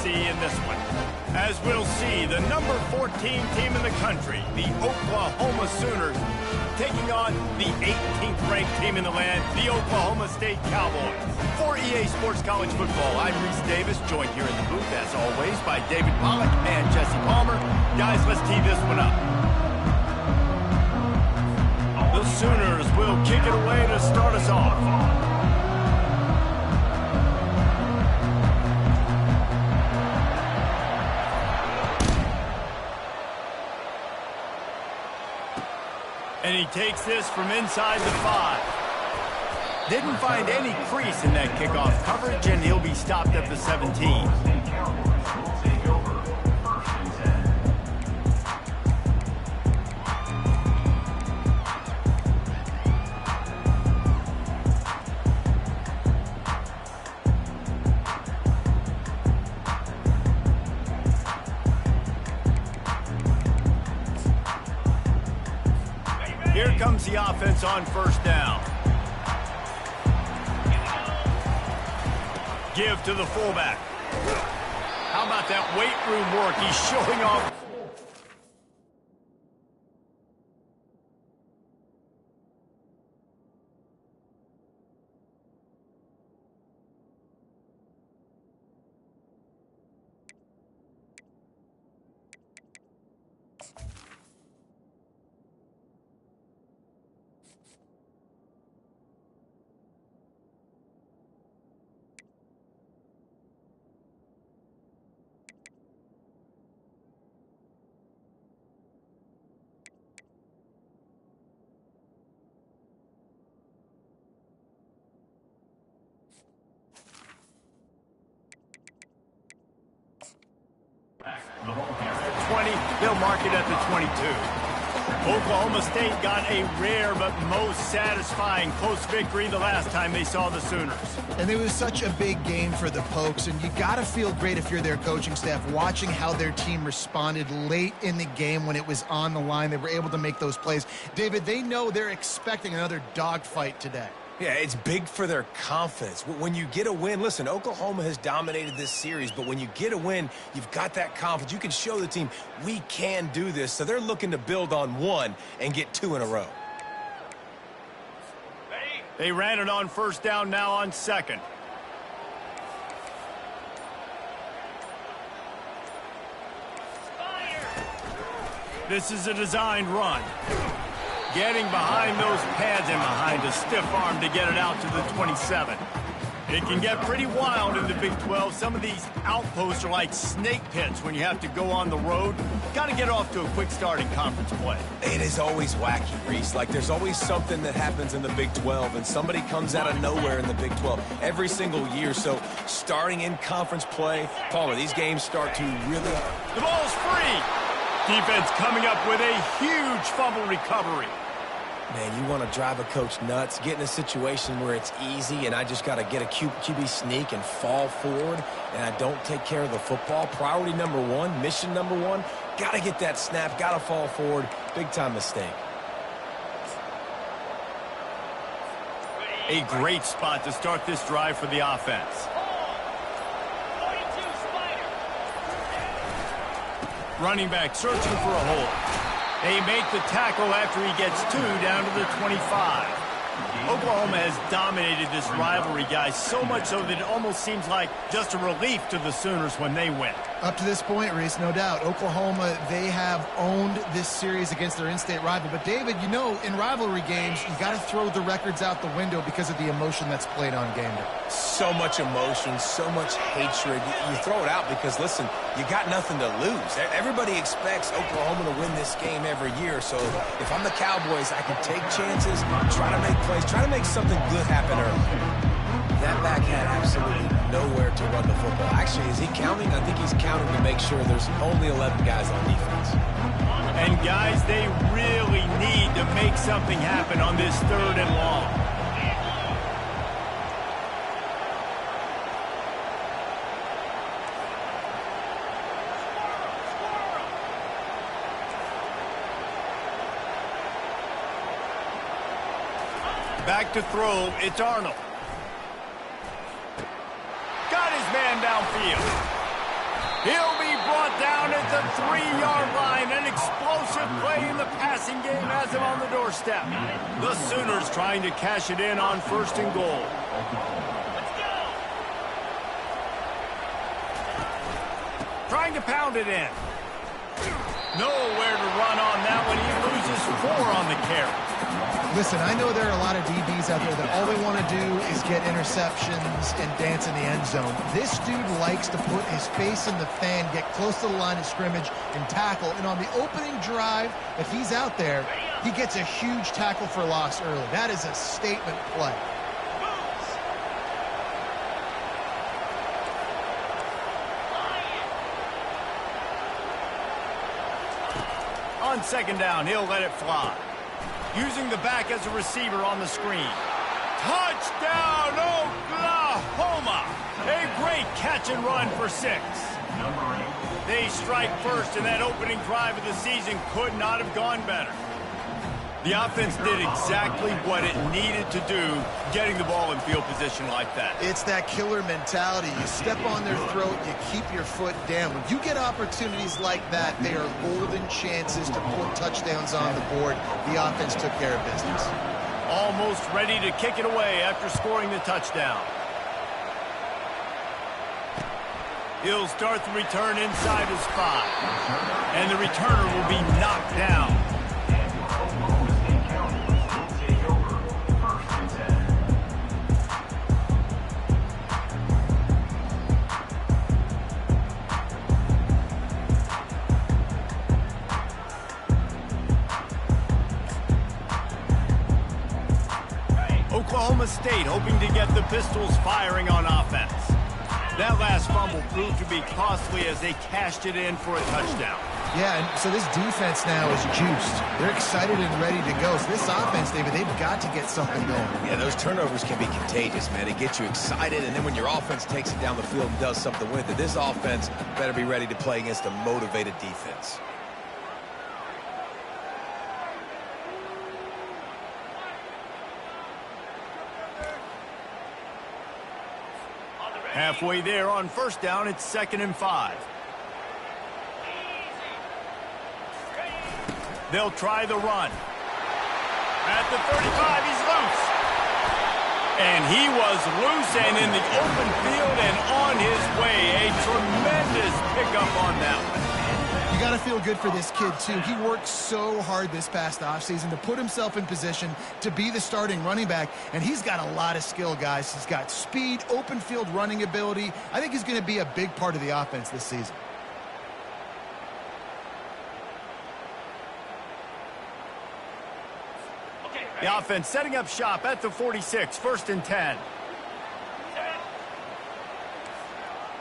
see in this one. As we'll see, the number 14 team in the country, the Oklahoma Sooners, taking on the 18th ranked team in the land, the Oklahoma State Cowboys. For EA Sports College Football, I'm Reese Davis, joined here in the booth, as always, by David Pollack and Jesse Palmer. Guys, let's tee this one up. The Sooners will kick it away to start us off. And he takes this from inside the 5. Didn't find any crease in that kickoff coverage, and he'll be stopped at the 17. Here comes the offense on first down. Give to the fullback. How about that weight room work? He's showing off. They'll mark it at the 22. Oklahoma State got a rare but most satisfying close victory the last time they saw the Sooners. And it was such a big game for the Pokes, and you got to feel great if you're their coaching staff watching how their team responded late in the game when it was on the line. They were able to make those plays. David, they know they're expecting another dogfight today. Yeah, it's big for their confidence. When you get a win, listen, Oklahoma has dominated this series, but when you get a win, you've got that confidence. You can show the team, we can do this. So they're looking to build on one and get 2 in a row. They ran it on first down, now on second. This is a designed run. Getting behind those pads and behind a stiff arm to get it out to the 27. It can get pretty wild in the Big 12. Some of these outposts are like snake pits when you have to go on the road. Got to get off to a quick start in conference play. It is always wacky, Reese. Like, there's always something that happens in the Big 12, and somebody comes out of nowhere in the Big 12 every single year. So, starting in conference play, Palmer, these games start to really... The ball's free! Defense coming up with a huge fumble recovery. Man, you want to drive a coach nuts, get in a situation where it's easy and I just got to get a QB sneak and fall forward and I don't take care of the football. Priority number one, mission number one, got to get that snap, got to fall forward. Big time mistake. A great spot to start this drive for the offense. Running back searching for a hole. They make the tackle after he gets 2 down to the 25. Oklahoma has dominated this rivalry, guys, so much so that it almost seems like just a relief to the Sooners when they win. Up to this point, Reese, no doubt, Oklahoma, they have owned this series against their in-state rival. But, David, you know, in rivalry games, you got to throw the records out the window because of the emotion that's played on game day. So much emotion, so much hatred. You throw it out because, listen, you got nothing to lose. Everybody expects Oklahoma to win this game every year. So if I'm the Cowboys, I can take chances, try to make plays, try to make something good happen early. That back had absolutely nowhere to run the football. Actually, is he counting? I think he's counting to make sure there's only 11 guys on defense. And, guys, they really need to make something happen on this 3rd and long. Back to throw, it's Arnold. Got his man downfield. He'll be brought down at the 3-yard line. An explosive play in the passing game has him on the doorstep. The Sooners trying to cash it in on 1st and goal. Trying to pound it in. Nowhere to run on that one. He loses 4 on the carry. Listen, I know there are a lot of DBs out there that all they want to do is get interceptions and dance in the end zone. This dude likes to put his face in the fan, get close to the line of scrimmage, and tackle. And on the opening drive, if he's out there, he gets a huge tackle for loss early. That is a statement play. On 2nd down, he'll let it fly. Using the back as a receiver on the screen. Touchdown, Oklahoma! A great catch and run for 6. They strike first, and that opening drive of the season could not have gone better. The offense did exactly what it needed to do, getting the ball in field position like that. It's that killer mentality. You step on their throat, you keep your foot down. When you get opportunities like that, they are golden chances to put touchdowns on the board. The offense took care of business. Almost ready to kick it away after scoring the touchdown. He'll start the return inside his 5. And the returner will be knocked down. Oklahoma State hoping to get the Pistols firing on offense. That last fumble proved to be costly as they cashed it in for a touchdown. Yeah, and so this defense now is juiced. They're excited and ready to go. So this offense, David, they've got to get something going. Yeah, those turnovers can be contagious, man. It gets you excited, and then when your offense takes it down the field and does something with it, this offense better be ready to play against a motivated defense. Halfway there on 1st down, it's 2nd and 5. They'll try the run. At the 35, he's loose. And he was loose and in the open field and on his way. A tremendous pickup on that one. You got to feel good for this kid, too. He worked so hard this past offseason to put himself in position to be the starting running back, and he's got a lot of skill, guys. He's got speed, open field running ability. I think he's going to be a big part of the offense this season. The offense setting up shop at the 46, 1st and 10.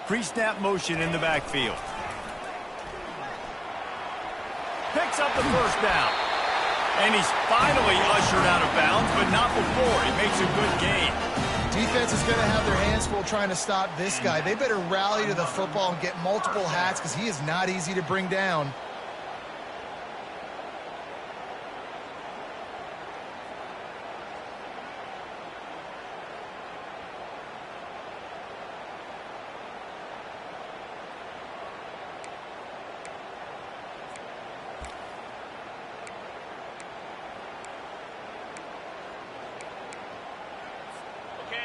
Pre-snap motion in the backfield. Picks up the 1st down. And he's finally ushered out of bounds, but not before. He makes a good gain. Defense is going to have their hands full trying to stop this guy. They better rally to the football and get multiple hats because he is not easy to bring down.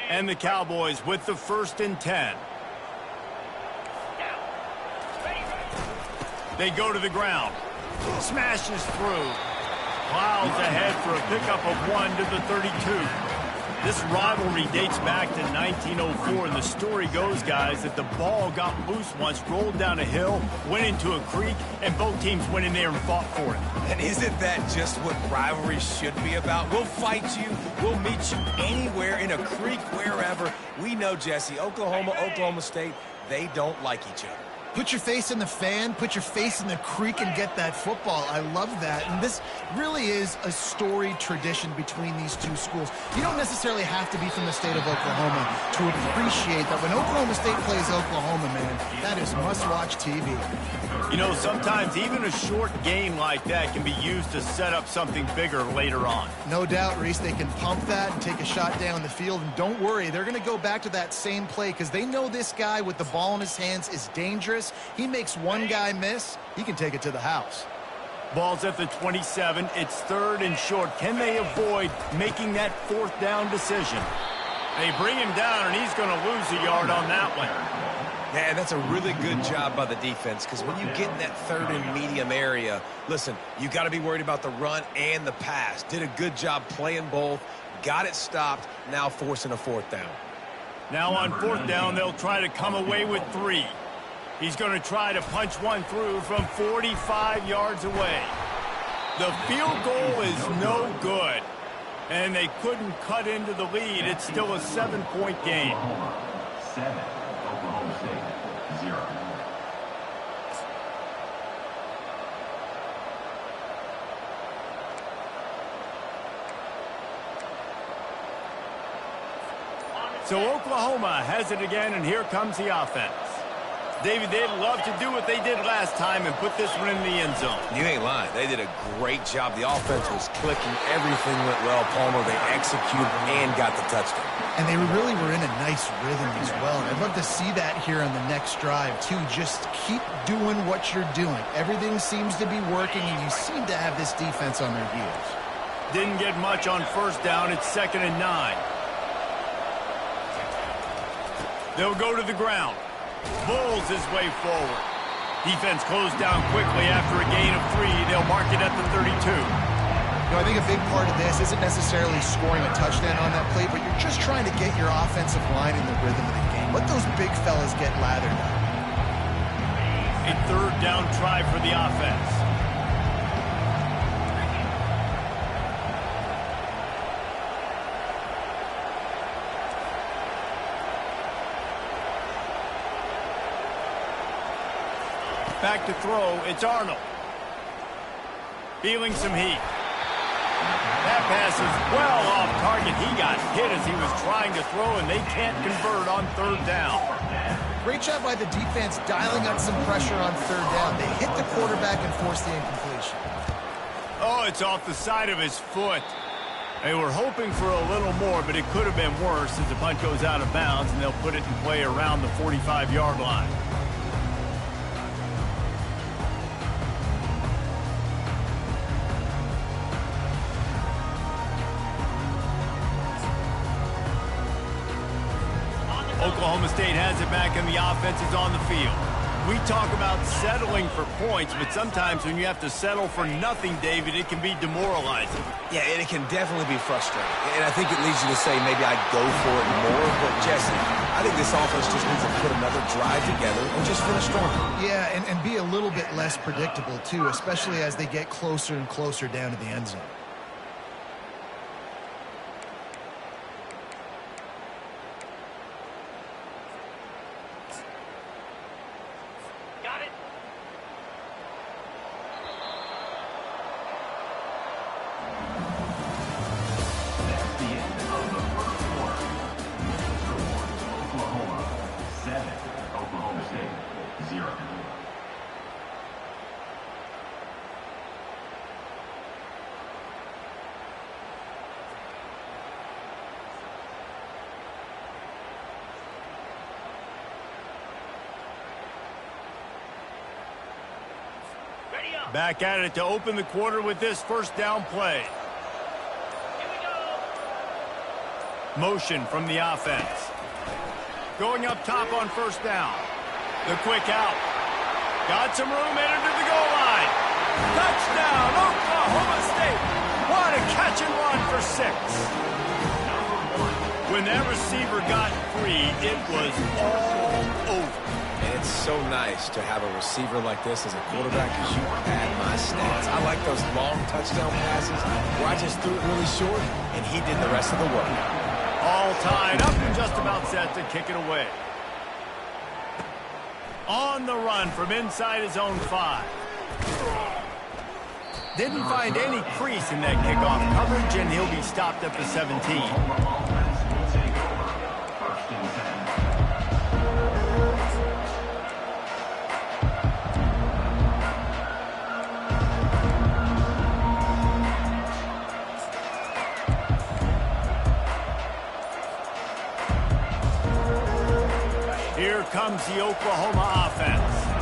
And the Cowboys with the 1st and 10. They go to the ground. Smashes through. Plows ahead for a pickup of 1 to the 32. This rivalry dates back to 1904, and the story goes, guys, that the ball got loose once, rolled down a hill, went into a creek, and both teams went in there and fought for it. And isn't that just what rivalry should be about? We'll fight you. We'll meet you anywhere, in a creek, wherever. We know, Jesse, Oklahoma State, they don't like each other. Put your face in the fan, put your face in the creek and get that football. I love that. And this really is a storied tradition between these two schools. You don't necessarily have to be from the state of Oklahoma to appreciate that. When Oklahoma State plays Oklahoma, man, that is must-watch TV. You know, sometimes even a short game like that can be used to set up something bigger later on. No doubt, Reese, they can pump that and take a shot down the field. And don't worry, they're going to go back to that same play because they know this guy with the ball in his hands is dangerous. Chris. He makes one guy miss, he can take it to the house. Ball's at the 27. It's 3rd and short. Can they avoid making that 4th down decision? They bring him down, and he's going to lose a yard on that one. Man, that's a really good job by the defense, because when you get in that 3rd and medium area, listen, you got to be worried about the run and the pass. Did a good job playing both, got it stopped, now forcing a 4th down. Now on 4th down, they'll try to come away with 3. He's going to try to punch one through from 45 yards away. The field goal is no good, and they couldn't cut into the lead. It's still a 7-point game. 7, Oklahoma State, 0. So Oklahoma has it again, and here comes the offense. David, they'd love to do what they did last time and put this one in the end zone. You ain't lying. They did a great job. The offense was clicking. Everything went well, Palmer. They executed and got the touchdown. And they really were in a nice rhythm as well. I'd love to see that here on the next drive, too. Just keep doing what you're doing. Everything seems to be working, and you seem to have this defense on their heels. Didn't get much on 1st down. It's 2nd and 9. They'll go to the ground. Bulls his way forward. Defense closed down quickly after a gain of 3. They'll mark it at the 32. I think a big part of this isn't necessarily scoring a touchdown on that play, but you're just trying to get your offensive line in the rhythm of the game. Let those big fellas get lathered up. A 3rd down try for the offense. Back to throw, it's Arnold. Feeling some heat. That pass is well off target. He got hit as he was trying to throw, and they can't convert on 3rd down. Great job by the defense dialing up some pressure on 3rd down. They hit the quarterback and forced the incompletion. Oh, it's off the side of his foot. They were hoping for a little more, but it could have been worse as the punt goes out of bounds, and they'll put it in play around the 45-yard line. Oklahoma State has it back, and the offense is on the field. We talk about settling for points, but sometimes when you have to settle for nothing, David, it can be demoralizing. Yeah, and it can definitely be frustrating. And I think it leads you to say maybe I'd go for it more. But, Jesse, I think this offense just needs to put another drive together and just finish strong. Yeah, and be a little bit less predictable, too, especially as they get closer and closer down to the end zone. Back at it to open the quarter with this 1st down play. Motion from the offense. Going up top on 1st down. The quick out. Got some room, headed to the goal line. Touchdown, Oklahoma State. What a catch and run for 6. When that receiver got free, it was all over. And it's so nice to have a receiver like this as a quarterback because you pad my stats. I like those long touchdown passes where I just threw it really short, and he did the rest of the work. All tied up and just about set to kick it away. On the run from inside his own 5. Didn't find any crease in that kickoff coverage, and he'll be stopped at the 17. Here comes the Oklahoma offense.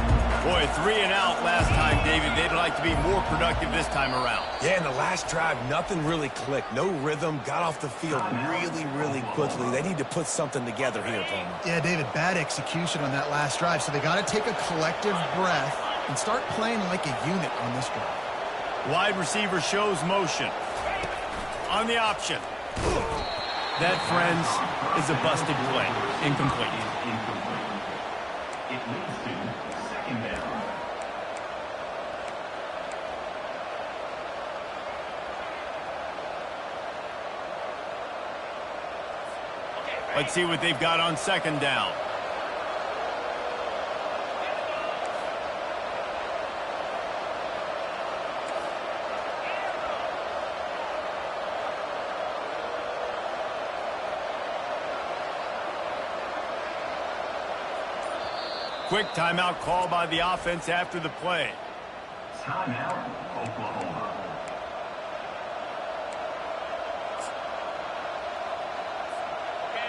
3 and out last time, David. They'd like to be more productive this time around. Yeah, in the last drive, nothing really clicked. No rhythm, got off the field really, really quickly. They need to put something together here, Palmer. Yeah, David, bad execution on that last drive, so they got to take a collective breath and start playing like a unit on this drive. Wide receiver shows motion. On the option. That, friends, is a busted play. Incomplete. It leads to second down. Let's see what they've got on second down. Quick timeout call by the offense after the play. Timeout, Oklahoma.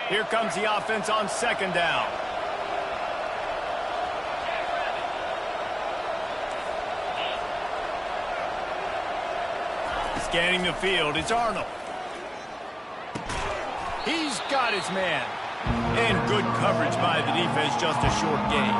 Here comes the offense on second down. Scanning the field, it's Arnold. He's got his man. And good coverage by the defense, just a short gain.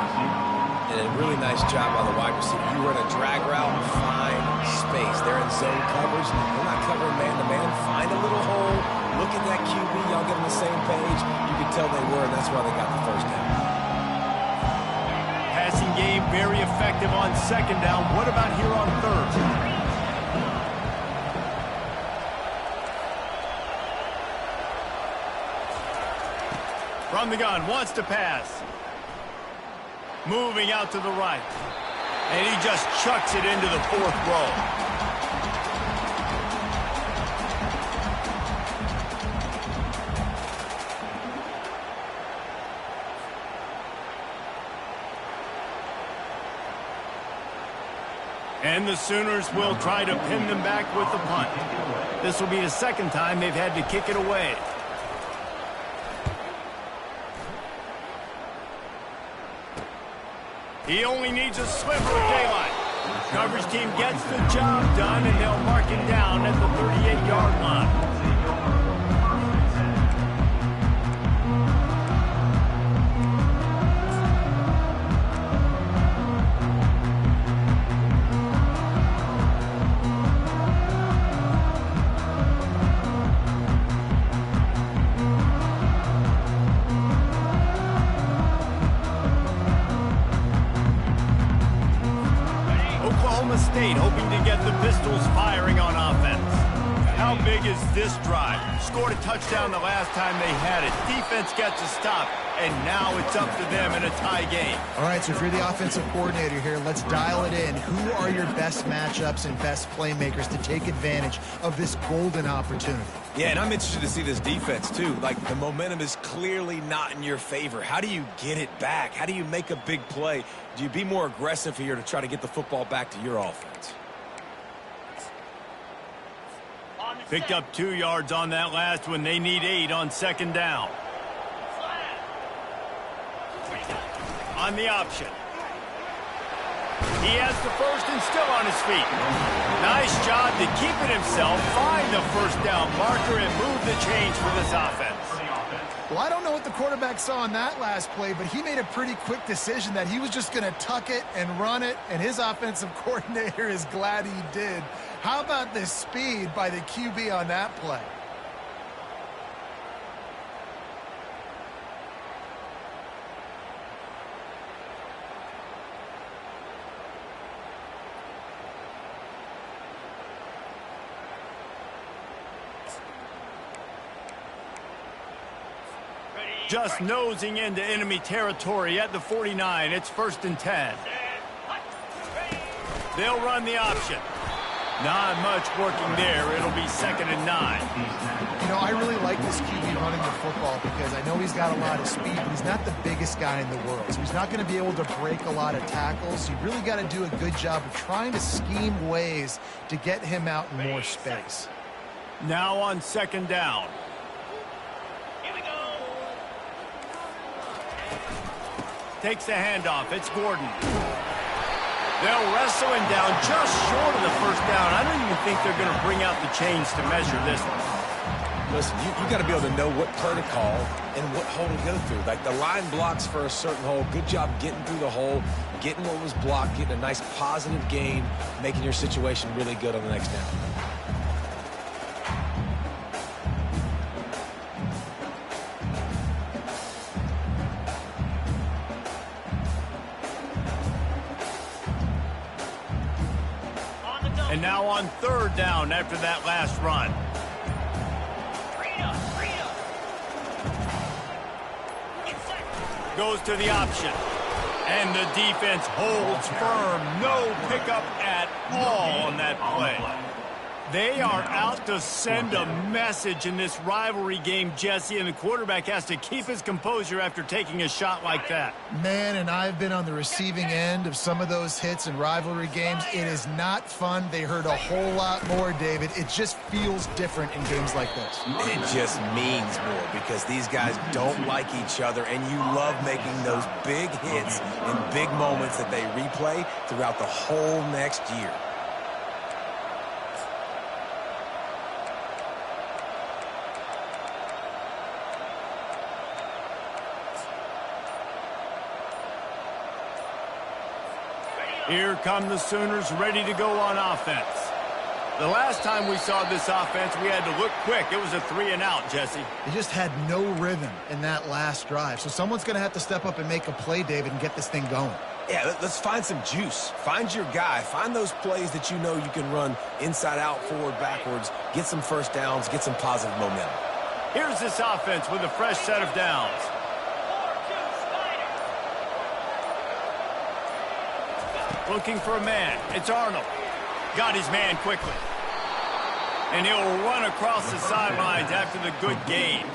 And a really nice job by the wide receiver. You run a drag route, find space. They're in zone coverage. They're not covering man-to-man. Find a little hole. Look at that QB. Y'all get on the same page. You can tell they were, and that's why they got the first down. Passing game very effective on second down. What about here on third? From the gun, wants to pass. Moving out to the right. And he just chucks it into the fourth row. And the Sooners will try to pin them back with the punt. This will be the second time they've had to kick it away. He only needs a sliver of daylight. Coverage team gets the job done, and they'll mark him down at the 38-yard line. State hoping to get the Pistols firing on offense. How big is this drive? Scored a touchdown the last time they had it. Defense gets a stop, and now it's up to them in a tie game. All right, so if you're the offensive coordinator here, let's dial it in. Who are your best matchups and best playmakers to take advantage of this golden opportunity? Yeah, and I'm interested to see this defense, too. Like, the momentum is clearly not in your favor. How do you get it back? How do you make a big play? Do you be more aggressive here to try to get the football back to your offense? Picked up 2 yards on that last one. They need 8 on second down. On the option. He has the first and still on his feet. Nice job to keep it himself, find the first down marker, and move the change for this offense. Well, I don't know what the quarterback saw in that last play, but he made a pretty quick decision that he was just going to tuck it and run it, and his offensive coordinator is glad he did. How about the speed by the QB on that play? Just nosing into enemy territory at the 49. It's 1st and 10. They'll run the option. Not much working there. It'll be 2nd and 9. You know, I really like this QB running the football because I know he's got a lot of speed, but he's not the biggest guy in the world. So he's not going to be able to break a lot of tackles. You really got to do a good job of trying to scheme ways to get him out in more space. Now on 2nd down. Takes the handoff. It's Gordon. They'll wrestle him down just short of the first down. I don't even think they're going to bring out the chains to measure this one. Listen, you got to be able to know what play to call and what hole to go through. Like the line blocks for a certain hole. Good job getting through the hole, getting what was blocked, getting a nice positive gain, making your situation really good on the next down. And now on third down after that last run. Goes to the option. And the defense holds firm. No pickup at all on that play. They are out to send a message in this rivalry game, Jesse, and the quarterback has to keep his composure after taking a shot like that. Man, and I've been on the receiving end of some of those hits in rivalry games. It is not fun. They hurt a whole lot more, David. It just feels different in games like this. It just means more because these guys don't like each other, and you love making those big hits in big moments that they replay throughout the whole next year. Here come the Sooners ready to go on offense. The last time we saw this offense, we had to look quick. It was a 3-and-out, Jesse. They just had no rhythm in that last drive. So someone's going to have to step up and make a play, David, and get this thing going. Yeah, let's find some juice. Find your guy. Find those plays that you know you can run inside out, forward, backwards, get some first downs, get some positive momentum. Here's this offense with a fresh set of downs. Looking for a man. It's Arnold. Got his man quickly. And he'll run across the sidelines after the good gain.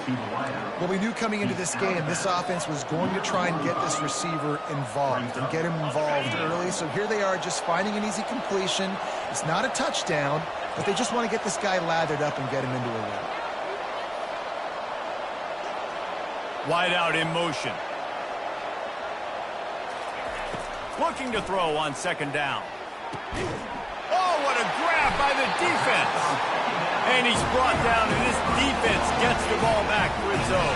Well, we knew coming into this game, this offense was going to try and get this receiver involved and get him involved early. So here they are just finding an easy completion. It's not a touchdown, but they just want to get this guy lathered up and get him into a win. Wide out in motion. Looking to throw on second down. Oh, what a grab by the defense. And he's brought down, and this defense gets the ball back to its own.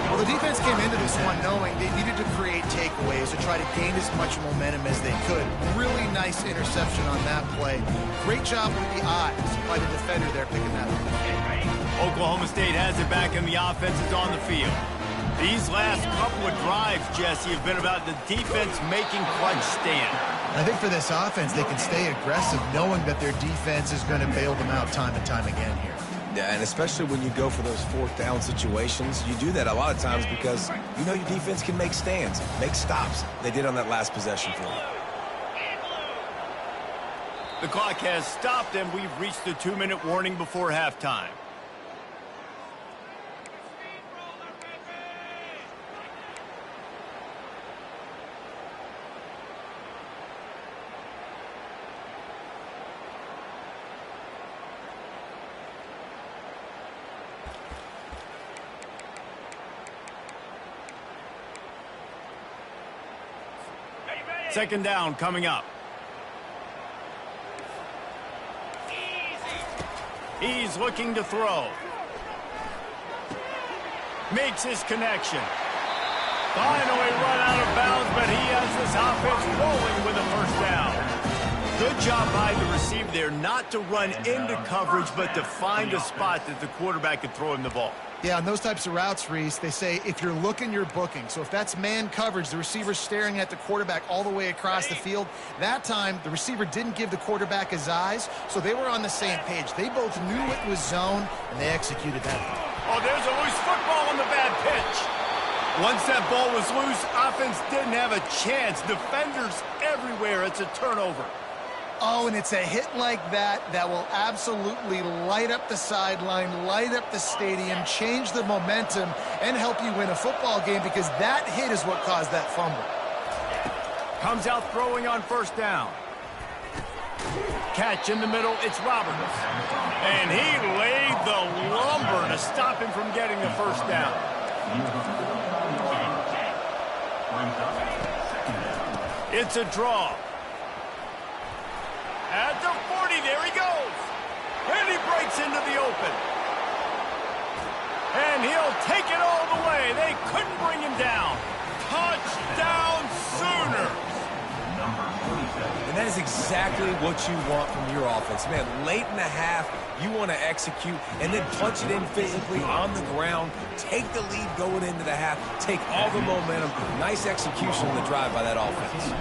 Well, the defense came into this one knowing they needed to create takeaways to try to gain as much momentum as they could. Really nice interception on that play. Great job with the eyes by the defender there picking that up. Oklahoma State has it back, and the offense is on the field. These last couple of drives, Jesse, have been about the defense making clutch stand. I think for this offense, they can stay aggressive knowing that their defense is going to bail them out time and time again here. Yeah, and especially when you go for those fourth down situations, you do that a lot of times because you know your defense can make stands, make stops. They did on that last possession for you. The clock has stopped, and we've reached the 2-minute warning before halftime. Second down coming up. He's looking to throw. Makes his connection. Finally run out of bounds, but he has this offense rolling with a first down. Good job by the receiver there not to run into coverage, but to find a spot that the quarterback could throw him the ball. Yeah, on those types of routes, Reese, they say if you're looking, you're booking. So if that's man coverage, the receiver's staring at the quarterback all the way across the field. That time, the receiver didn't give the quarterback his eyes, so they were on the same page. They both knew it was zone, and they executed that. Oh, there's a loose football on the bad pitch. Once that ball was loose, offense didn't have a chance. Defenders everywhere. It's a turnover. Oh, and it's a hit like that that will absolutely light up the sideline, light up the stadium, change the momentum, and help you win a football game because that hit is what caused that fumble. Comes out throwing on first down. Catch in the middle, it's Roberts. And he laid the lumber to stop him from getting the first down. It's a draw. At the 40, there he goes. And he breaks into the open. And he'll take it all the way. They couldn't bring him down. Touchdown Sooners. And that is exactly what you want from your offense. Man, late in the half, you want to execute and then punch it in physically on the ground. Take the lead going into the half. Take all the momentum. Nice execution on the drive by that offense.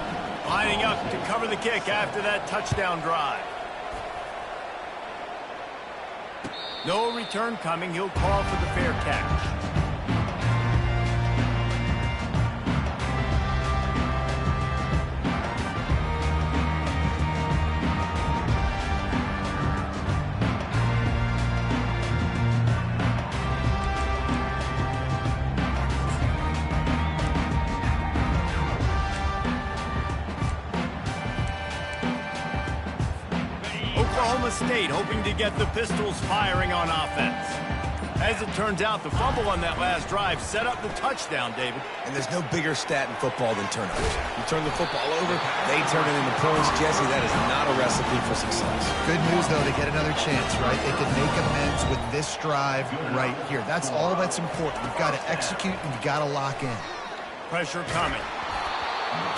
Lining up to cover the kick after that touchdown drive. No return coming. He'll call for the fair catch. Oklahoma State hoping to get the Pistols firing on offense. As it turns out, the fumble on that last drive set up the touchdown, David. And there's no bigger stat in football than turnovers. You turn the football over, they turn it into points. Jesse, that is not a recipe for success. Good news, though, to get another chance, right? They can make amends with this drive right here. That's all that's important. You've got to execute and you've got to lock in. Pressure coming.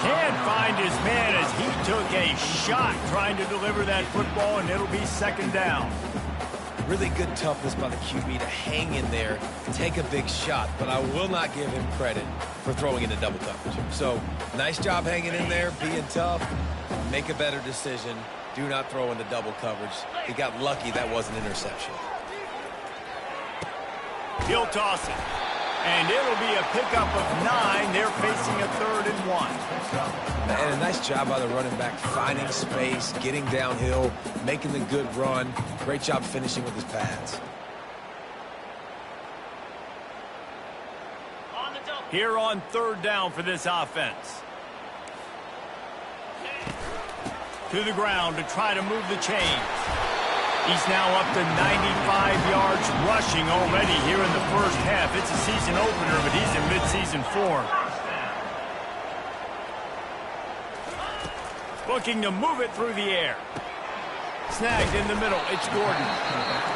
Can't find his man as he took a shot trying to deliver that football, and it'll be second down. Really good toughness by the QB to hang in there, take a big shot, but I will not give him credit for throwing into double coverage. So, nice job hanging in there, being tough, make a better decision. Do not throw into double coverage. He got lucky that was an interception. He'll toss it. And it'll be a pickup of 9. They're facing a 3rd and 1. And a nice job by the running back, finding space, getting downhill, making the good run. Great job finishing with his pads. Here on 3rd down for this offense. To the ground to try to move the chains. He's now up to 95 yards rushing already here in the first half. It's a season opener, but he's in midseason form. Looking to move it through the air. Snagged in the middle. It's Gordon.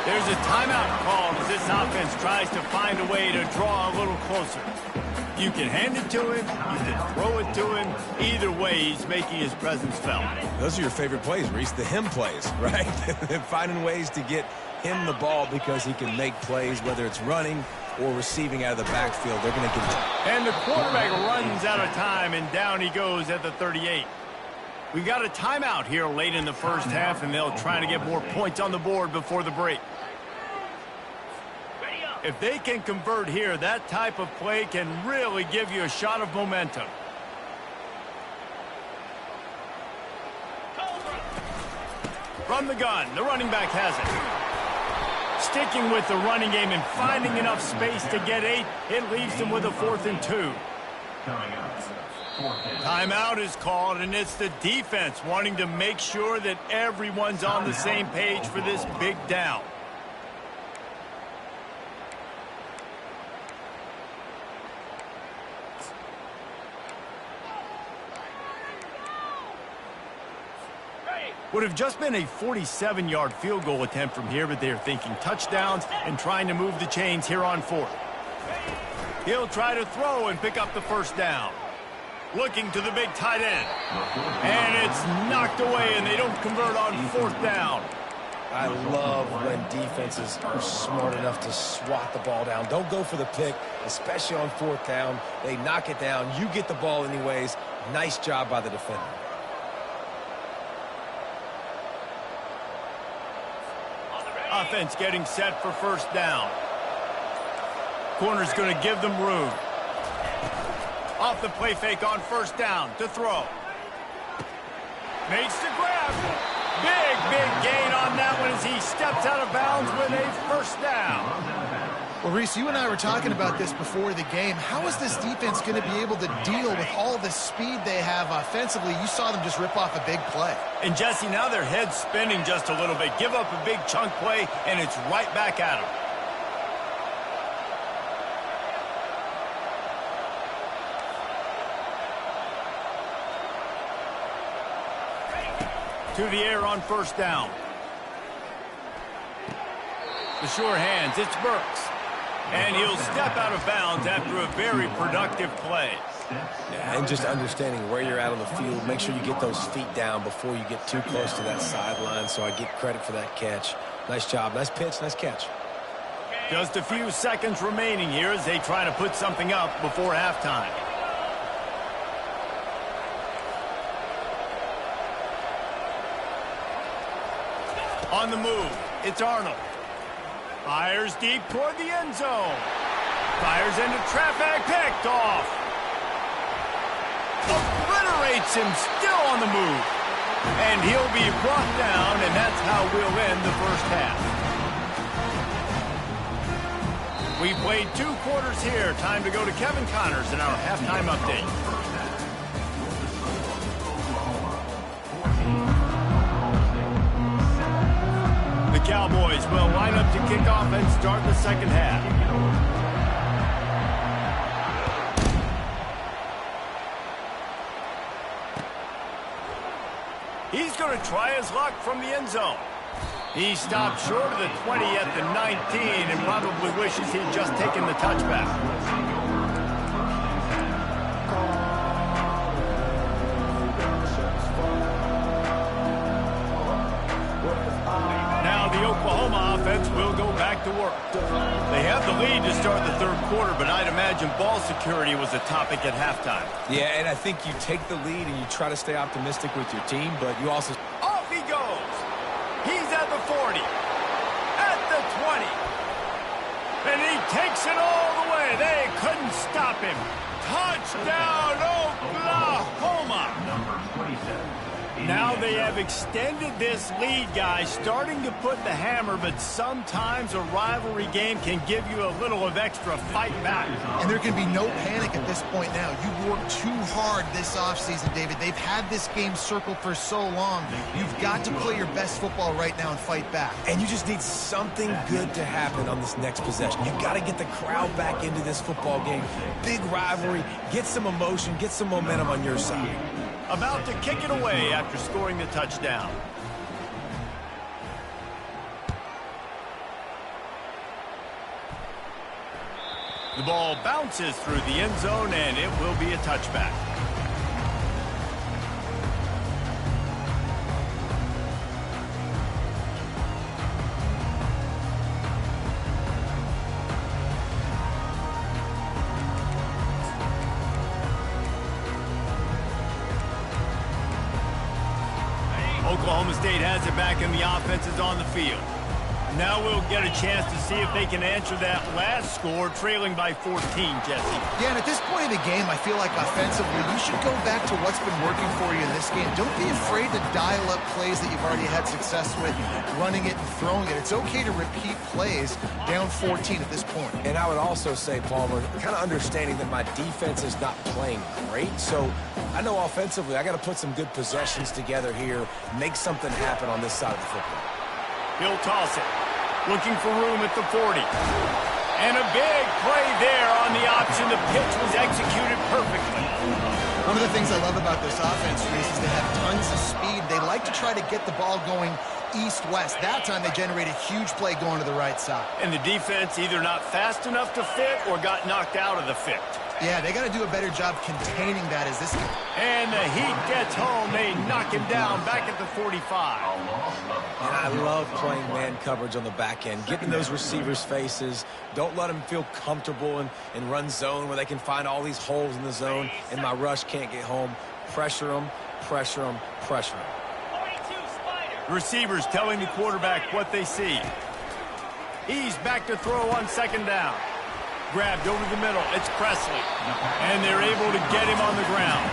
There's a timeout called as this offense tries to find a way to draw a little closer. You can hand it to him. You can throw it to him. Either way, he's making his presence felt. Those are your favorite plays, Reese, the him plays, right? Finding ways to get him the ball because he can make plays, whether it's running or receiving out of the backfield. They're going to continue. And the quarterback runs out of time, and down he goes at the 38. We got a timeout here late in the first half, and they'll try to get more points on the board before the break. If they can convert here, that type of play can really give you a shot of momentum. From the gun, the running back has it. Sticking with the running game and finding enough space to get 8, it leaves them with a 4th and 2. Timeout is called, and it's the defense wanting to make sure that everyone's on the same page for this big down. Would have just been a 47-yard field goal attempt from here, but they're thinking touchdowns and trying to move the chains here on 4th. He'll try to throw and pick up the first down. Looking to the big tight end. And it's knocked away, and they don't convert on 4th down. I love when defenses are smart enough to swat the ball down. Don't go for the pick, especially on 4th down. They knock it down. You get the ball anyways. Nice job by the defender. Offense getting set for 1st down. Corner's going to give them room. Off the play fake on 1st down to throw. Makes the grab. Big gain on that one as he steps out of bounds with a 1st down. Well, Reese, you and I were talking about this before the game. How is this defense going to be able to deal with all the speed they have offensively? You saw them just rip off a big play. And, Jesse, now their head's spinning just a little bit. Give up a big chunk play, and it's right back at them. to the air on first down. The sure hands, it's Burks. And he'll step out of bounds after a very productive play. Yeah, and just understanding where you're at on the field, make sure you get those feet down before you get too close to that sideline, so I get credit for that catch. Nice job, nice pitch, nice catch. Just a few seconds remaining here as they try to put something up before halftime. On the move, it's Arnold. Fires deep toward the end zone. Fires into traffic, picked off. Obliterates him, still on the move. And he'll be brought down, and that's how we'll end the first half. We played 2 quarters here. Time to go to Kevin Connors in our halftime update. The Cowboys will line up to kick off and start the second half. He's going to try his luck from the end zone. He stopped short of the 20 at the 19 and probably wishes he'd just taken the touchback. Now the Oklahoma offense will go back to work. They have the lead to start the third quarter, but I'd imagine ball security was a topic at halftime. Yeah, and I think you take the lead and you try to stay optimistic with your team, but you also... Off he goes. He's at the 40, at the 20, and he takes it all the way. They couldn't stop him. Touchdown, Oklahoma. Number 27. Now they have extended this lead, guys, starting to put the hammer, but sometimes a rivalry game can give you a little of extra fight back. And there can be no panic at this point now. You've worked too hard this offseason, David. They've had this game circled for so long. You've got to play your best football right now and fight back. And you just need something good to happen on this next possession. You've got to get the crowd back into this football game. Big rivalry. Get some emotion. Get some momentum on your side. About to kick it away after scoring the touchdown. The ball bounces through the end zone, and it will be a touchback. Oklahoma State has it back, and the offense is on the field. Now we'll get a chance to see if they can answer that last score, trailing by 14, Jesse. Yeah, and at this point in the game, I feel like offensively, you should go back to what's been working for you in this game. Don't be afraid to dial up plays that you've already had success with, running it and throwing it. It's okay to repeat plays down 14 at this point. And I would also say, Palmer, kind of understanding that my defense is not playing great, so I know offensively I got to put some good possessions together here, make something happen on this side of the football. He'll toss it. Looking for room at the 40. And a big play there on the option. The pitch was executed perfectly. One of the things I love about this offense, Reese, is they have tons of speed. They like to try to get the ball going east-west. That time they generate a huge play going to the right side. And the defense either not fast enough to fit or got knocked out of the fit. Yeah, they got to do a better job containing that as this game. And the heat gets home. They knock him down back at the 45. And I love playing man coverage on the back end, getting those receivers' faces. Don't let them feel comfortable in run zone where they can find all these holes in the zone and my rush can't get home. Pressure them, pressure them, pressure them. Receivers telling the quarterback what they see. He's back to throw on second down. Grabbed over the middle. It's Presley. And they're able to get him on the ground.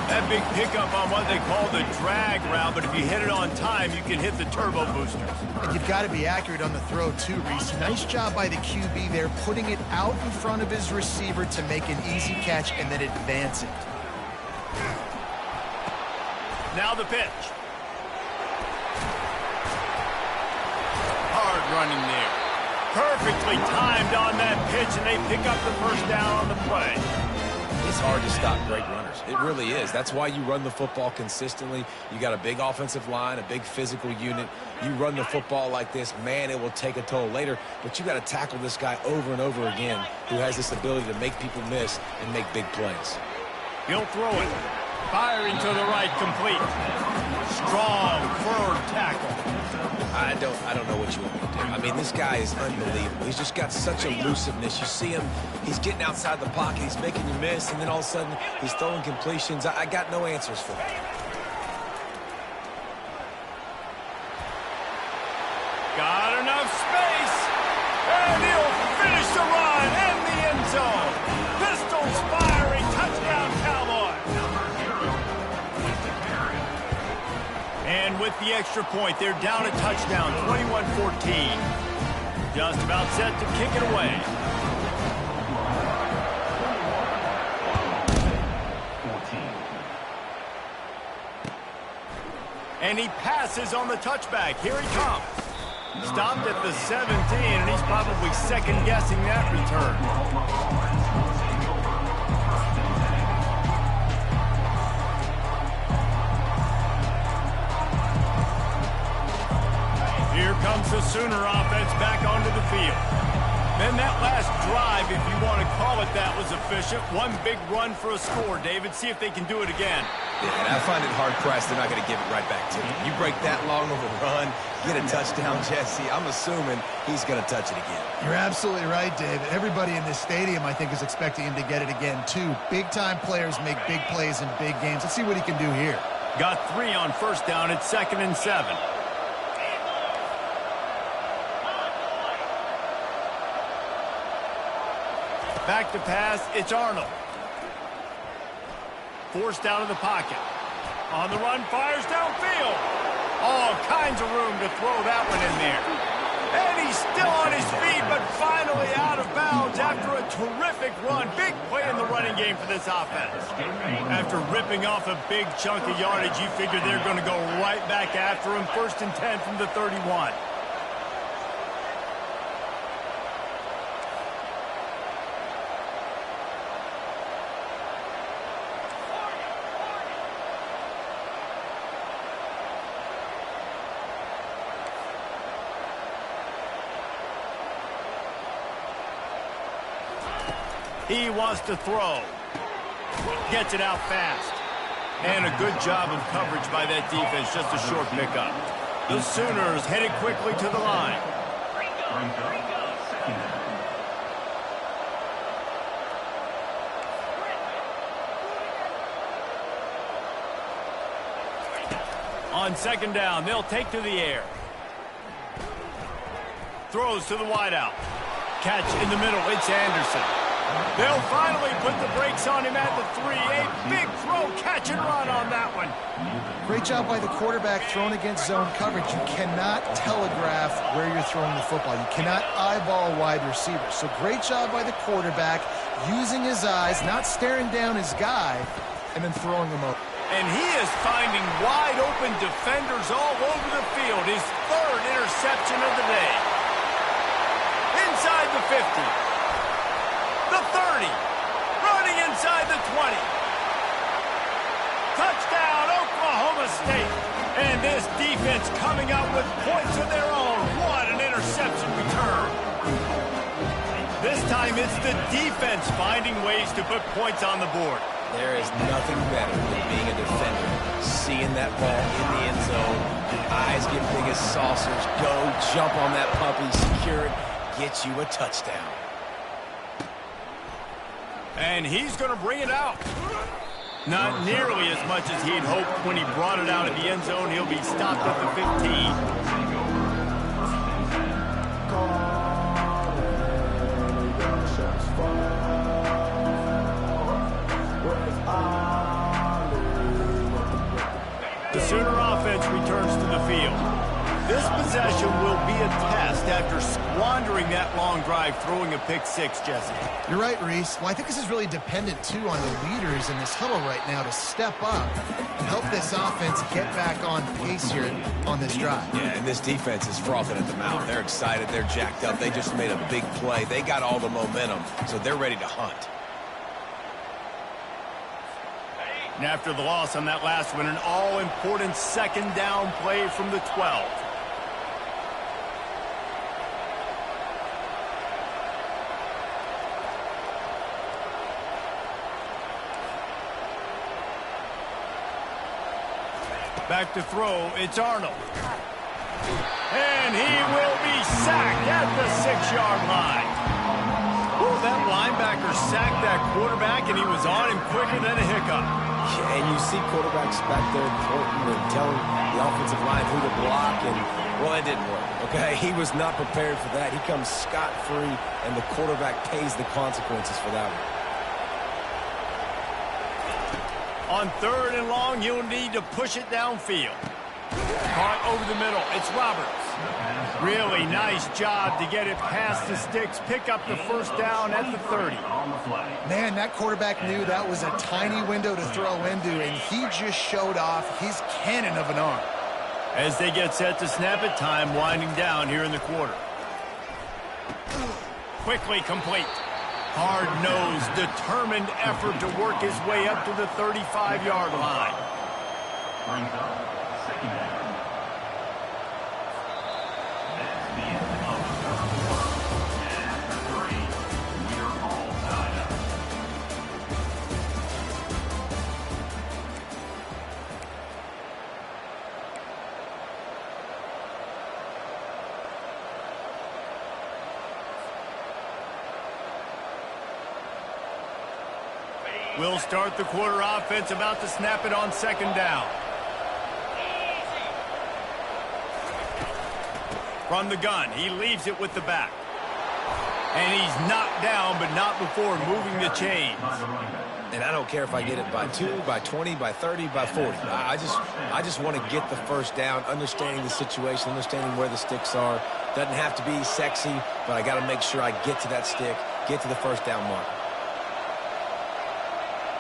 That big pickup on what they call the drag route, but if you hit it on time, you can hit the turbo boosters. And you've got to be accurate on the throw, too, Reese. Nice job by the QB there, putting it out in front of his receiver to make an easy catch and then advance it. Now the pitch. Hard running there. Perfectly timed on that pitch, and they pick up the first down on the play. This is hard to stop great runners. It really is. That's why you run the football consistently. You got a big offensive line, a big physical unit. You run the football like this, man, it will take a toll later. But you got to tackle this guy over and over again who has this ability to make people miss and make big plays. He'll throw it. Firing to the right, complete. Strong, firm tackle. I don't know what you want me to do. I mean, this guy is unbelievable. He's just got such elusiveness. You see him, he's getting outside the pocket, he's making you miss, and then all of a sudden, he's throwing completions. I got no answers for him. Got enough space, and he'll finish the run in the end zone. Pistols firing, touchdown Cowboys. And with the extra point, they're down a touchdown, 21-14. Just about set to kick it away. 14. And he passes on the touchback. Here he comes. Stopped at the 17, and he's probably second-guessing that return. Here comes the Sooner offense back onto the field. Then that last drive, if you want to call it that, was efficient. One big run for a score, David. See if they can do it again. Yeah, and I find it hard-pressed they're not going to give it right back to you. You break that long of a run, get a touchdown, Jesse, I'm assuming he's going to touch it again. You're absolutely right, David. Everybody in this stadium, I think, is expecting him to get it again, too. Big-time players make big plays in big games. Let's see what he can do here. Got 3 on first down. It's 2nd and 7. Back to pass, it's Arnold. Forced out of the pocket. On the run, fires downfield. All kinds of room to throw that one in there. And he's still on his feet, but finally out of bounds after a terrific run. Big play in the running game for this offense. After ripping off a big chunk of yardage, you figure they're going to go right back after him. 1st and 10 from the 31. He wants to throw. Gets it out fast. And a good job of coverage by that defense. Just a short pickup. The Sooners headed quickly to the line. On 2nd down, they'll take to the air. Throws to the wideout. Catch in the middle. It's Anderson. They'll finally put the brakes on him at the 3. A big throw, catch and run on that one. Great job by the quarterback throwing against zone coverage. You cannot telegraph where you're throwing the football. You cannot eyeball wide receivers. So great job by the quarterback using his eyes, not staring down his guy, and then throwing him over. And he is finding wide open defenders all over the field. His 3rd interception of the day. Inside the 50. The 30, running inside the 20. Touchdown, Oklahoma State. And this defense coming up with points of their own. What an interception return. This time it's the defense finding ways to put points on the board. There is nothing better than being a defender, seeing that ball in the end zone, eyes get big as saucers, go, jump on that puppy, secure it, get you a touchdown. And he's going to bring it out. Not nearly as much as he'd hoped when he brought it out of the end zone. He'll be stopped at the 15. The Sooner offense returns to the field. This possession will be a test after squandering that long drive, throwing a pick 6, Jesse. You're right, Reese. Well, I think this is really dependent, too, on the leaders in this huddle right now to step up and help this offense get back on pace here on this drive. Yeah, and this defense is frothing at the mouth. They're excited. They're jacked up. They just made a big play. They got all the momentum, so they're ready to hunt. And after the loss on that last one, an all-important second down play from the 12. Back to throw, it's Arnold. And he will be sacked at the 6-yard line. Ooh, that linebacker sacked that quarterback, and he was on him quicker than a hiccup. Yeah, and you see quarterbacks back there pointing and telling the offensive line who to block, and, well, it didn't work, okay? He was not prepared for that. He comes scot-free, and the quarterback pays the consequences for that one. On 3rd and long, you'll need to push it downfield. Caught over the middle. It's Roberts. Really nice job to get it past the sticks. Pick up the first down at the 30. Man, that quarterback knew that was a tiny window to throw into, and he just showed off his cannon of an arm. As they get set to snap it, time winding down here in the quarter. Quickly complete. Hard-nosed, determined effort to work his way up to the 35-yard line. Brings up second down. That's the end of the first quarter. And after 3, we're all tied up. We'll start the quarter offense, about to snap it on second down. From the gun, he leaves it with the back. And he's knocked down, but not before moving the chains. And I don't care if I get it by 2, by 20, by 30, by 40. I just want to get the first down, understanding the situation, understanding where the sticks are. Doesn't have to be sexy, but I got to make sure I get to that stick, get to the first down mark.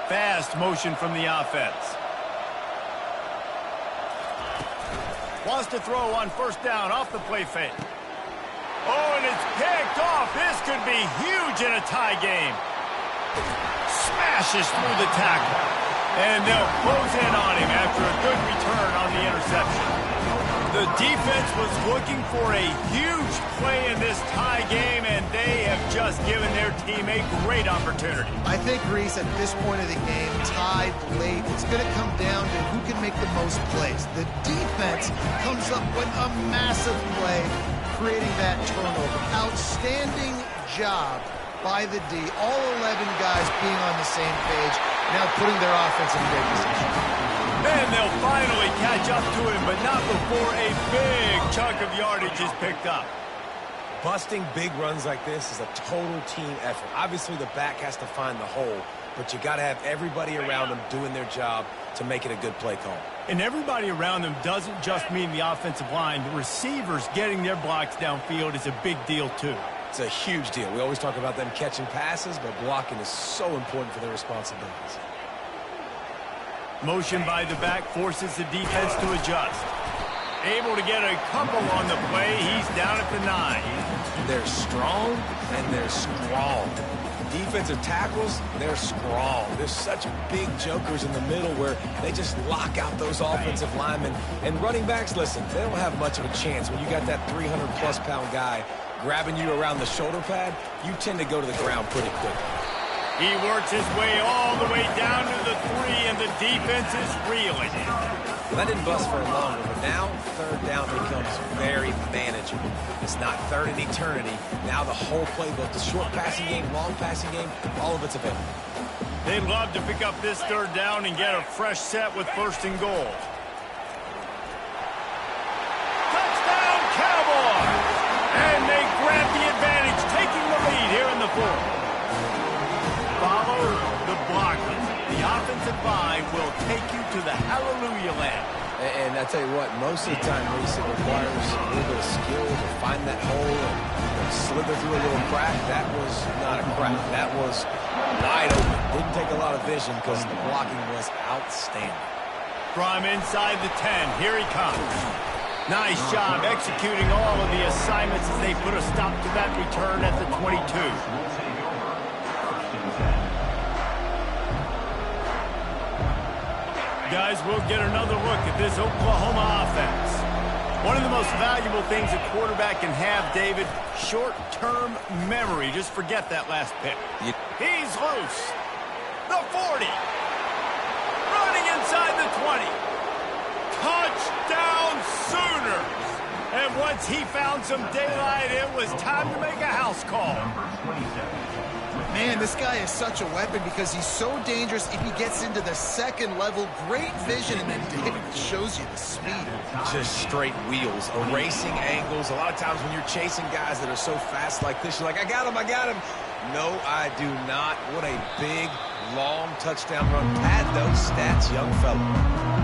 Fast motion from the offense. Wants to throw on first down off the play fake. Oh, and it's picked off. This could be huge in a tie game. Smashes through the tackle. And they'll close in on him after a good return on the interception. The defense was looking for a huge play in this tie game, and they have just given their team a great opportunity. I think, Reese, at this point of the game, tied late, it's going to come down to who can make the most plays. The defense comes up with a massive play, creating that turnover. Outstanding job by the D. All 11 guys being on the same page, now putting their offense in great position. Then they'll finally catch up to him, but not before a big chunk of yardage is picked up. Busting big runs like this is a total team effort. Obviously, the back has to find the hole, but you got to have everybody around them doing their job to make it a good play call. And everybody around them doesn't just mean the offensive line. The receivers getting their blocks downfield is a big deal, too. It's a huge deal. We always talk about them catching passes, but blocking is so important for their responsibilities. Motion by the back forces the defense to adjust. Able to get a couple on the play. He's down at the 9. They're strong and they're strong. Defensive tackles, they're strong. There's such big jokers in the middle where they just lock out those offensive linemen. And running backs, listen, they don't have much of a chance. When you got that 300-plus pound guy grabbing you around the shoulder pad, you tend to go to the ground pretty quick. He works his way all the way down to the 3, and the defense is reeling. Well, that didn't bust for a long one, but now third down becomes very manageable. It's not third in eternity. Now the whole playbook, the short passing game, long passing game, all of it's available. They'd love to pick up this third down and get a fresh set with first and goal. Touchdown, Cowboys! And they grab the advantage, taking the lead here in the 4th. Follow the blockers. The offensive line will take you to the hallelujah land. And I tell you what, most of the time, Reese, it requires a little bit of skill to find that hole and slither through a little crack. That was not a crack. That was wide open. Didn't take a lot of vision because the blocking was outstanding. From inside the 10, here he comes. Nice job executing all of the assignments as they put a stop to that return at the 22. Guys, we'll get another look at this Oklahoma offense. One of the most valuable things a quarterback can have, David, short-term memory. Just forget that last pick. He's loose. The 40. Running inside the 20. Touchdown Sooners. And once he found some daylight, it was time to make a house call. Man, this guy is such a weapon because he's so dangerous if he gets into the second level. Great vision, and then David shows you the speed. Just straight wheels, erasing angles. A lot of times when you're chasing guys that are so fast like this, you're like, I got him, I got him. No, I do not. What a big, long touchdown run. Pad those stats, young fella.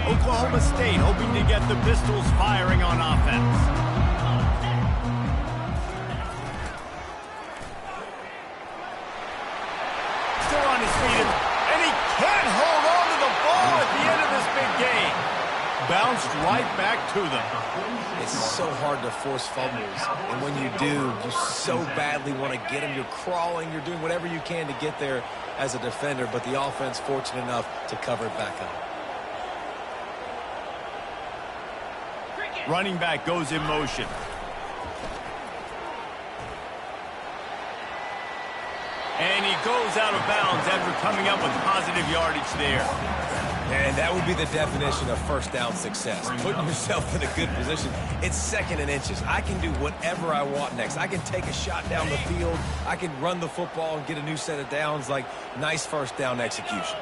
Oklahoma State hoping to get the Pistols firing on offense. Still on his feet, and he can't hold on to the ball at the end of this big game. Bounced right back to them. It's so hard to force fumbles, and when you do, you so badly want to get them. You're crawling, you're doing whatever you can to get there as a defender, but the offense fortunate enough to cover it back up. Running back goes in motion. And he goes out of bounds after coming up with positive yardage there. And that would be the definition of first down success. Putting yourself in a good position. It's 2nd and inches. I can do whatever I want next. I can take a shot down the field. I can run the football and get a new set of downs. Like, nice first down execution.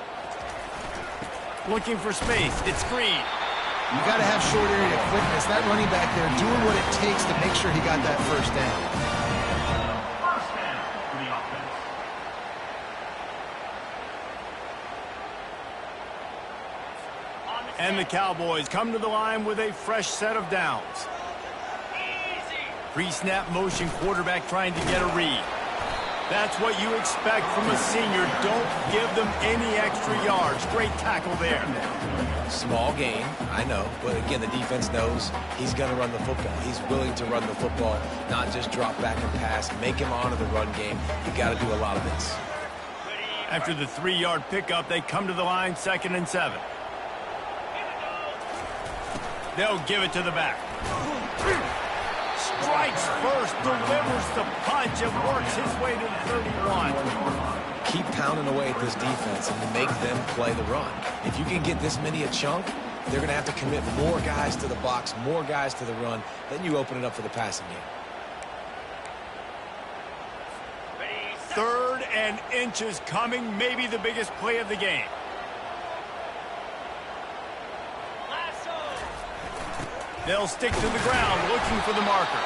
Looking for space. It's screen. You got to have short area quickness. That running back there doing what it takes to make sure he got that first down. First down for the offense. And the Cowboys come to the line with a fresh set of downs. Pre-snap motion quarterback trying to get a read. That's what you expect from a senior. Don't give them any extra yards. Great tackle there. Small gain, I know. But again, the defense knows he's going to run the football. He's willing to run the football, not just drop back and pass. Make him honor the run game. You got to do a lot of this. After the 3-yard pickup, they come to the line 2nd and 7. They'll give it to the back. Strikes first, delivers the punch, and works his way to the 31. Keep pounding away at this defense and make them play the run. If you can get this many a chunk, they're going to have to commit more guys to the box, more guys to the run. Then you open it up for the passing game. 3rd and inches coming, maybe the biggest play of the game. They'll stick to the ground, looking for the marker.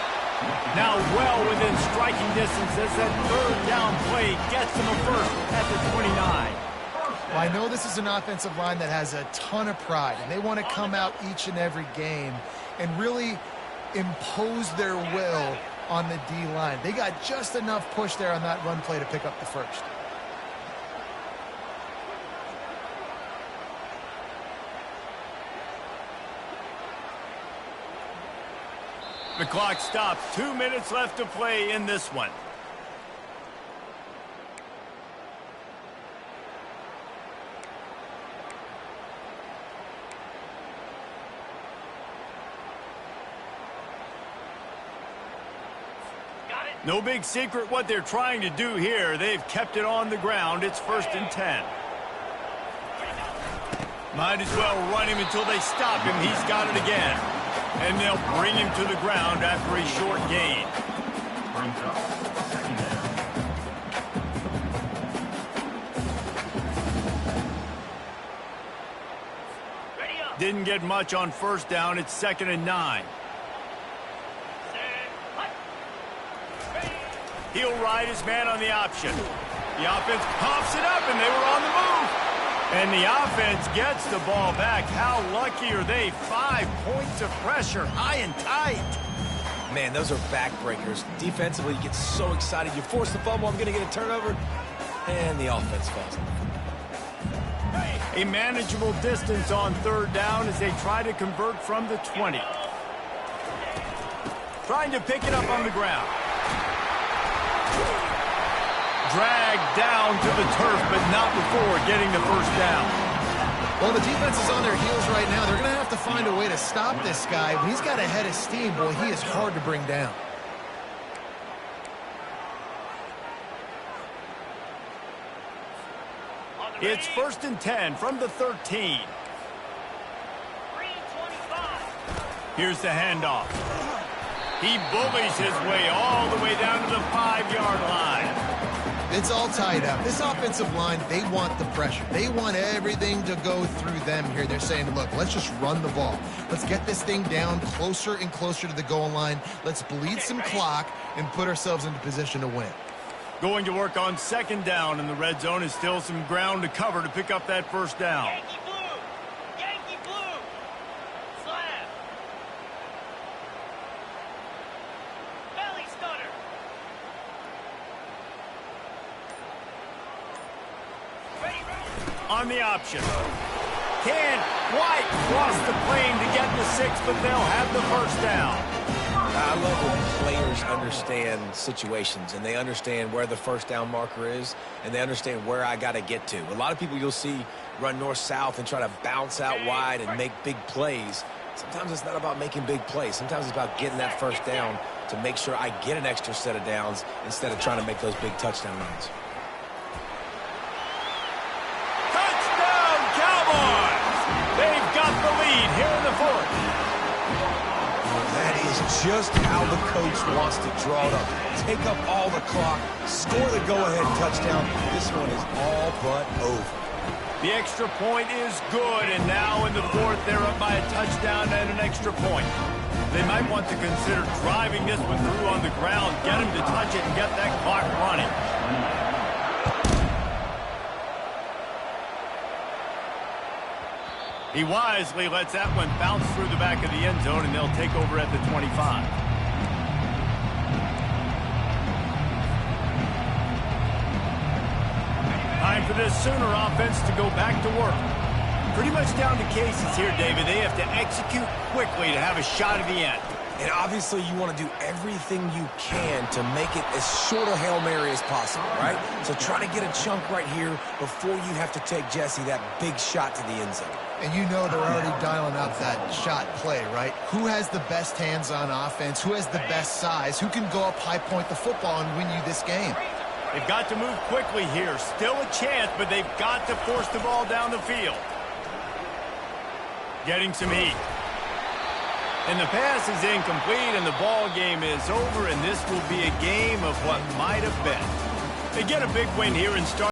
Now well within striking distance as that 3rd down play gets them a first at the 29. Well, I know this is an offensive line that has a ton of pride, and they want to come out each and every game and really impose their will on the D-line. They got just enough push there on that run play to pick up the first. The clock stops. 2 minutes left to play in this one. No big secret what they're trying to do here. They've kept it on the ground. It's 1st and 10. Might as well run him until they stop him. He's got it again. And they'll bring him to the ground after a short gain. Brings up 2nd down. Didn't get much on 1st down. It's 2nd and 9. He'll ride his man on the option. The offense pops it up, and they were on the move. And the offense gets the ball back. How lucky are they? 5 points of pressure, high and tight. Man, those are backbreakers. Defensively, you get so excited. You force the fumble, I'm going to get a turnover. And the offense falls. A manageable distance on third down as they try to convert from the 20. Trying to pick it up on the ground. Dragged down to the turf, but not before getting the first down. Well, the defense is on their heels right now. They're going to have to find a way to stop this guy. But he's got a head of steam. Boy, he is hard to bring down. It's 1st and 10 from the 13. Here's the handoff. He bullies his way all the way down to the 5-yard line. It's all tied up. This offensive line, they want the pressure. They want everything to go through them here. They're saying, look, let's just run the ball. Let's get this thing down closer and closer to the goal line. Let's bleed some clock and put ourselves into position to win. Going to work on 2nd down, and the red zone is still some ground to cover to pick up that first down. Yankee blue! Yankee blue! Slam! Belly stunner! Ready, ready! On the option. Can White cross the plane to get the 6, but they'll have the first down. I love when players understand situations and they understand where the first down marker is and they understand where I got to get to. A lot of people you'll see run north-south and try to bounce out wide and make big plays. Sometimes it's not about making big plays. Sometimes it's about getting that first down to make sure I get an extra set of downs instead of trying to make those big touchdown runs. Touchdown, Cowboys! They've got the lead here in the 4th. That is just how the coach wants to draw it up. Take up all the clock, score the go-ahead touchdown. This one is all but over. The extra point is good, and now in the 4th, they're up by a touchdown and an extra point. They might want to consider driving this one through on the ground, get him to touch it, and get that clock running. He wisely lets that one bounce through the back of the end zone, and they'll take over at the 25. Time for this Sooner offense to go back to work. Pretty much down to cases here, David. They have to execute quickly to have a shot at the end. And obviously you want to do everything you can to make it as short a Hail Mary as possible, right? So try to get a chunk right here before you have to take Jesse that big shot to the end zone. And you know they're already dialing up that shot play, right? Who has the best hands on offense? Who has the best size? Who can go up high point the football and win you this game? They've got to move quickly here. Still a chance, but they've got to force the ball down the field. Getting some heat. And the pass is incomplete, and the ball game is over, and this will be a game of what might have been. They get a big win here and start